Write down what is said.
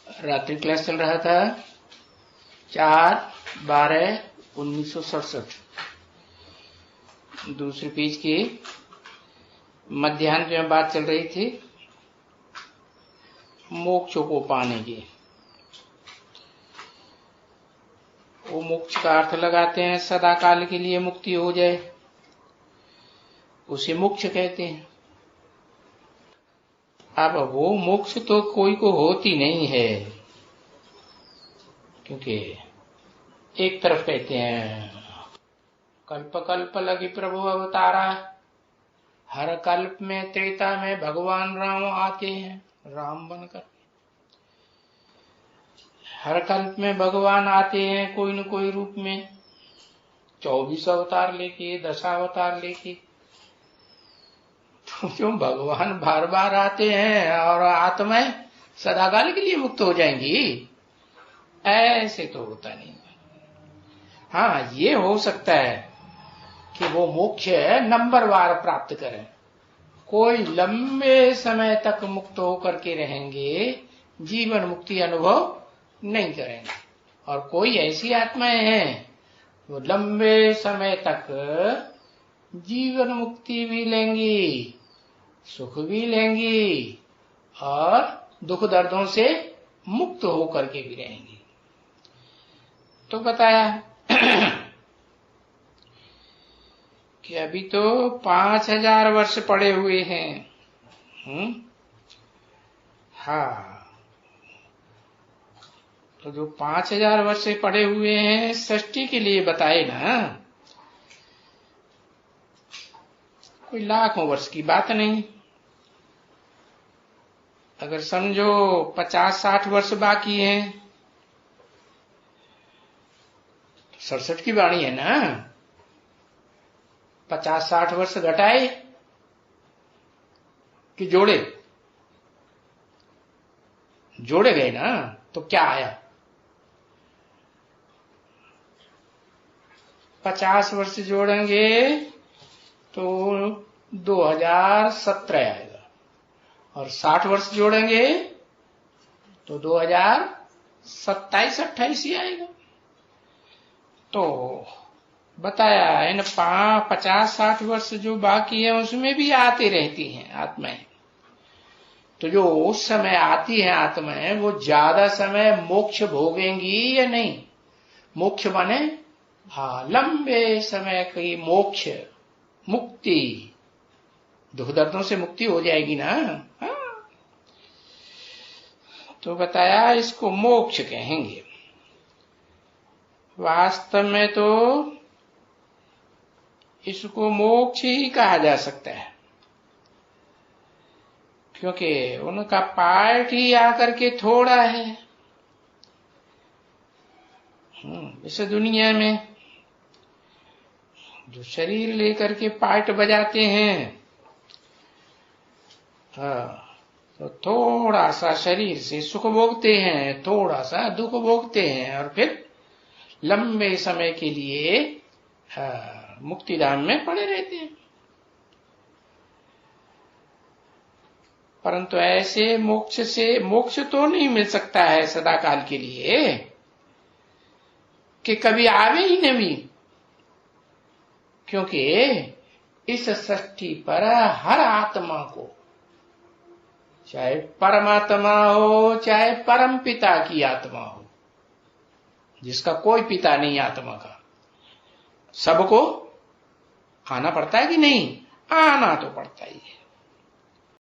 रात्रि क्लास चल रहा था 4/12/1967, दूसरे पेज की मध्याह्न में बात चल रही थी मोक्ष को पाने की। वो मोक्ष का अर्थ लगाते हैं सदा काल के लिए मुक्ति हो जाए, उसे मोक्ष कहते हैं। अब वो मोक्ष तो कोई को होती नहीं है, क्योंकि एक तरफ कहते हैं कल्प कल्प लगी प्रभु अवतारा, हर कल्प में त्रेता में भगवान राम आते हैं राम बनकर। हर कल्प में भगवान आते हैं कोई न कोई रूप में, 24 अवतार लेके, 10 अवतार लेके। तो जो भगवान बार बार आते हैं और आत्माएं सदाकाल के लिए मुक्त हो जाएंगी, ऐसे तो होता नहीं। हाँ, ये हो सकता है कि वो मोक्ष नंबरवार प्राप्त करें। कोई लंबे समय तक मुक्त होकर के रहेंगे, जीवन मुक्ति अनुभव नहीं करेंगे, और कोई ऐसी आत्माएं हैं वो लंबे समय तक जीवन मुक्ति भी लेंगी, सुख भी लेंगी, और दुख दर्दों से मुक्त होकर के भी रहेंगी। तो बताया कि अभी तो 5000 वर्ष पड़े हुए हैं। हाँ, तो जो 5000 वर्ष से पड़े हुए हैं सृष्टि के लिए बताए ना, कोई लाखों वर्ष की बात नहीं। अगर समझो 50-60 वर्ष बाकी हैं, 67 की वाणी है ना, 50-60 वर्ष घटाए कि जोड़े गए ना, तो क्या आया? 50 वर्ष जोड़ेंगे तो 2017 आएगा, और 60 वर्ष जोड़ेंगे तो 2027-28 ही आएगा। तो बताया इन 50-60 वर्ष जो बाकी है उसमें भी आती रहती हैं आत्माएं। तो जो उस समय आती है आत्माएं, वो ज्यादा समय मोक्ष भोगेंगी या नहीं? मोक्ष माने हाँ, लंबे समय की मोक्ष मुक्ति, दुख दर्दों से मुक्ति हो जाएगी ना। हाँ, तो बताया इसको मोक्ष कहेंगे। वास्तव में तो इसको मोक्ष ही कहा जा सकता है, क्योंकि उनका पार्ट ही आकर के थोड़ा है। इस दुनिया में जो शरीर लेकर के पार्ट बजाते हैं, तो थोड़ा सा शरीर से सुख भोगते हैं, थोड़ा सा दुख भोगते हैं, और फिर लंबे समय के लिए मुक्तिधाम में पड़े रहते हैं। परंतु ऐसे मोक्ष तो नहीं मिल सकता है सदाकाल के लिए कि कभी आवे ही नहीं, क्योंकि इस सृष्टि पर हर आत्मा को, चाहे परमात्मा हो चाहे परम पिता की आत्मा हो, जिसका कोई पिता नहीं आत्मा का, सबको आना पड़ता है कि नहीं? आना तो पड़ता ही है।